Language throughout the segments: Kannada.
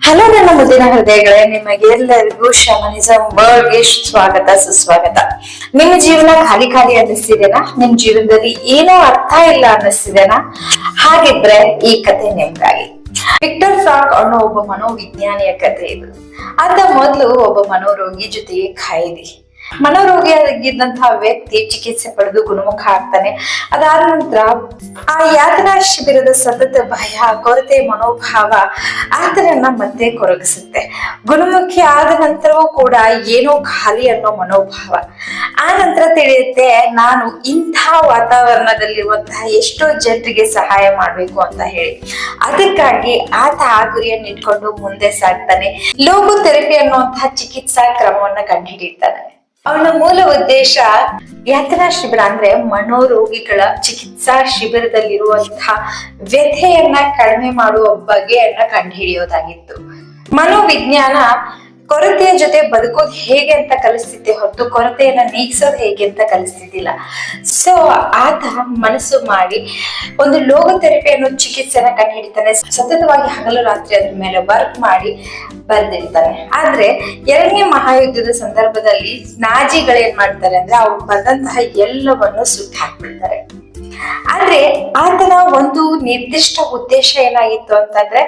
ಹಲೋ ನನ್ನ ಮುದ್ದಿನ ಹೃದಯಗಳೇ, ನಿಮಗೆಲ್ಲರಿಗೂ ಶಮನಿಸಂ ವರ್ಡ್ಗೆ ಸ್ವಾಗತ ಸುಸ್ವಾಗತ. ನಿಮ್ಮ ಜೀವನ ಖಾಲಿ ಖಾಲಿ ಅನ್ನಿಸ್ತಿದೆನಾ? ನಿಮ್ ಜೀವನದಲ್ಲಿ ಏನೋ ಅರ್ಥ ಇಲ್ಲ ಅನ್ನಿಸ್ತಿದೆನಾ? ಹಾಗಿದ್ರೆ ಈ ಕಥೆ ನಿಮ್ಗಾಗಿ. ವಿಕ್ಟರ್ ಫ್ರಾಂಕ್ ಅನ್ನೋ ಒಬ್ಬ ಮನೋವಿಜ್ಞಾನಿಯ ಕಥೆ ಇದು. ಆತ ಮೊದಲು ಒಬ್ಬ ಮನೋರೋಗಿ ಜೊತೆಗೆ ಖೈದಿ. ಮನೋರೋಗಿಯಾಗಿದ್ದಂತಹ ವ್ಯಕ್ತಿ ಚಿಕಿತ್ಸೆ ಪಡೆದು ಗುಣಮುಖ ಆಗ್ತಾನೆ. ಅದಾದ ನಂತರ ಆ ಯಾತನಾ ಶಿಬಿರದ ಸತತ ಭಯ, ಕೊರತೆ ಮನೋಭಾವ ಆತನನ್ನ ಮತ್ತೆ ಕೊರಗಿಸುತ್ತೆ. ಗುಣಮುಖಿ ಆದ ನಂತರವೂ ಕೂಡ ಏನೋ ಖಾಲಿ ಅನ್ನೋ ಮನೋಭಾವ. ಆ ನಂತರ ತಿಳಿಯುತ್ತೆ, ನಾನು ಇಂಥ ವಾತಾವರಣದಲ್ಲಿರುವಂತಹ ಎಷ್ಟೋ ಜನರಿಗೆ ಸಹಾಯ ಮಾಡ್ಬೇಕು ಅಂತ ಹೇಳಿ. ಅದಕ್ಕಾಗಿ ಆತ ಆ ಗುರಿಯನ್ನು ಇಟ್ಕೊಂಡು ಮುಂದೆ ಸಾಗ್ತಾನೆ. ಲೋಗೋಥೆರಪಿ ಅನ್ನುವಂತಹ ಚಿಕಿತ್ಸಾ ಕ್ರಮವನ್ನ ಕಂಡುಹಿಡಿಯುತ್ತಾನೆ. ಅವನ ಮೂಲ ಉದ್ದೇಶ ಯಾತನಾ ಶಿಬಿರ ಅಂದ್ರೆ ಮನೋರೋಗಿಗಳ ಚಿಕಿತ್ಸಾ ಶಿಬಿರದಲ್ಲಿರುವಂತಹ ವ್ಯಥೆಯನ್ನ ಕಡಿಮೆ ಮಾಡುವ ಬಗೆಯನ್ನ ಕಂಡುಹಿಡಿಯೋದಾಗಿತ್ತು. ಮನೋವಿಜ್ಞಾನ ಕೊರತೆಯ ಜೊತೆ ಬದುಕೋದು ಹೇಗೆ ಅಂತ ಕಲಿಸ್ತಿದ್ದೆ ಹೊರತು ಕೊರತೆಯನ್ನ ನೀಗಿಸೋದು ಹೇಗೆ ಅಂತ ಕಲಿಸ್ತಿದ್ದಿಲ್ಲ. ಸೊ ಆತ ಮನಸ್ಸು ಮಾಡಿ ಒಂದು ಲೋಗೋಥೆರಪಿ ಅನ್ನೋ ಚಿಕಿತ್ಸೆನ ಕಂಡುಹಿಡಿತಾನೆ. ಸತತವಾಗಿ ಹಗಲು ರಾತ್ರಿ ಅದ್ರ ಮೇಲೆ ವರ್ಕ್ ಮಾಡಿ ಬರ್ದಿರ್ತಾನೆ. ಆದ್ರೆ ಎರಡನೇ ಮಹಾಯುದ್ಧದ ಸಂದರ್ಭದಲ್ಲಿ ನಾಜಿಗಳೇನ್ ಮಾಡ್ತಾರೆ ಅಂದ್ರೆ ಅವ್ರು ಬಂದಂತಹ ಎಲ್ಲವನ್ನು ಸುಟ್ಟು ಹಾಕ್ಬಿಡ್ತಾರೆ. ಆದ್ರೆ ಆತನ ಒಂದು ನಿರ್ದಿಷ್ಟ ಉದ್ದೇಶ ಏನಾಗಿತ್ತು ಅಂತಂದ್ರೆ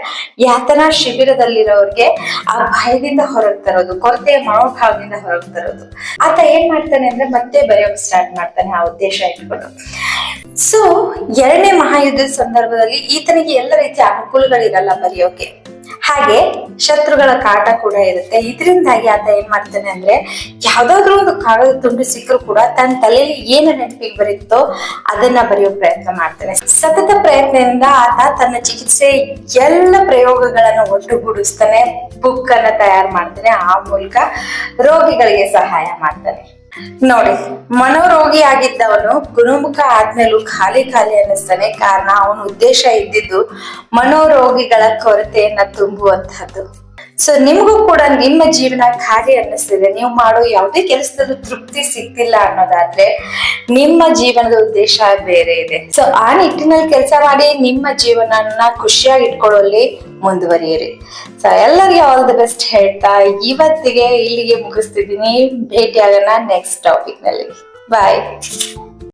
ಯಾತನಾ ಶಿಬಿರದಲ್ಲಿರೋರ್ಗೆ ಆ ಭಯದಿಂದ ಹೊರಗೆ ತರೋದು, ಕೊರತೆಯ ಮನೋಭಾವದಿಂದ ಹೊರಗೆ ತರೋದು. ಆತ ಏನ್ ಮಾಡ್ತಾನೆ ಅಂದ್ರೆ ಮತ್ತೆ ಬರೆಯೋಕ್ ಸ್ಟಾರ್ಟ್ ಮಾಡ್ತಾನೆ ಆ ಉದ್ದೇಶ ಇಟ್ಕೊಂಡು. ಸೊ ಎರಡನೇ ಮಹಾಯುದ್ಧದ ಸಂದರ್ಭದಲ್ಲಿ ಈತನಿಗೆ ಎಲ್ಲ ರೀತಿಯ ಅನುಕೂಲಗಳಿರಲ್ಲ ಬರೆಯೋಕೆ. ಹಾಗೆ ಶತ್ರುಗಳ ಕಾಟ ಕೂಡ ಇರುತ್ತೆ. ಇದರಿಂದಾಗಿ ಆತ ಏನ್ ಮಾಡ್ತಾನೆ ಅಂದ್ರೆ ಯಾವ್ದಾದ್ರು ಒಂದು ಕಾಗದ ತುಂಡು ಸಿಕ್ಕರು ಕೂಡ ತನ್ನ ತಲೆಯಲ್ಲಿ ಏನು ನೆನಪಿಗೆ ಬರುತ್ತೋ ಅದನ್ನ ಬರೆಯೋ ಪ್ರಯತ್ನ ಮಾಡ್ತಾನೆ. ಸತತ ಪ್ರಯತ್ನದಿಂದ ಆತ ತನ್ನ ಚಿಕಿತ್ಸೆ ಎಲ್ಲ ಪ್ರಯೋಗಗಳನ್ನ ಒಟ್ಟುಗೂಡಿಸ್ತಾನೆ, ಬುಕ್ ಅನ್ನ ತಯಾರು ಮಾಡ್ತಾನೆ. ಆ ಮೂಲಕ ರೋಗಿಗಳಿಗೆ ಸಹಾಯ ಮಾಡ್ತಾನೆ. ನೋಡಿ, ಮನೋರೋಗಿ ಆಗಿದ್ದವನು ಗುಣಮುಖ ಆದ್ಮೇಲೂ ಖಾಲಿ ಖಾಲಿ ಅನ್ನಿಸ್ತಾನೆ. ಕಾರಣ ಅವನ ಉದ್ದೇಶ ಇದ್ದಿದ್ದು ಮನೋರೋಗಿಗಳ ಕೊರತೆಯನ್ನ ತುಂಬುವಂತಹದ್ದು. ಸೊ ನಿಮಗೂ ಕೂಡ ನಿಮ್ಮ ಜೀವನ ಖಾಲಿ ಅನ್ನಿಸ್ತಿದೆ, ನೀವು ಮಾಡೋ ಯಾವುದೇ ಕೆಲಸದಲ್ಲೂ ತೃಪ್ತಿ ಸಿಗ್ತಿಲ್ಲ ಅನ್ನೋದಾದ್ರೆ ನಿಮ್ಮ ಜೀವನದ ಉದ್ದೇಶ ಬೇರೆ ಇದೆ. ಸೊ ಆ ನಿಟ್ಟಿನಲ್ಲಿ ಕೆಲಸ ಮಾಡಿ ನಿಮ್ಮ ಜೀವನನ ಖುಷಿಯಾಗಿ ಇಟ್ಕೊಳ್ಳೋಲ್ಲಿ ಮುಂದುವರಿಯಿರಿ. ಸೊ ಎಲ್ಲರಿಗೆ ಆಲ್ ದಿ ಬೆಸ್ಟ್ ಹೇಳ್ತಾ ಇವತ್ತಿಗೆ ಇಲ್ಲಿಗೆ ಮುಗಿಸ್ತಿದ್ದೀನಿ. ಭೇಟಿ ಆಗೋಣ ನೆಕ್ಸ್ಟ್ ಟಾಪಿಕ್ ನಲ್ಲಿ. ಬಾಯ್.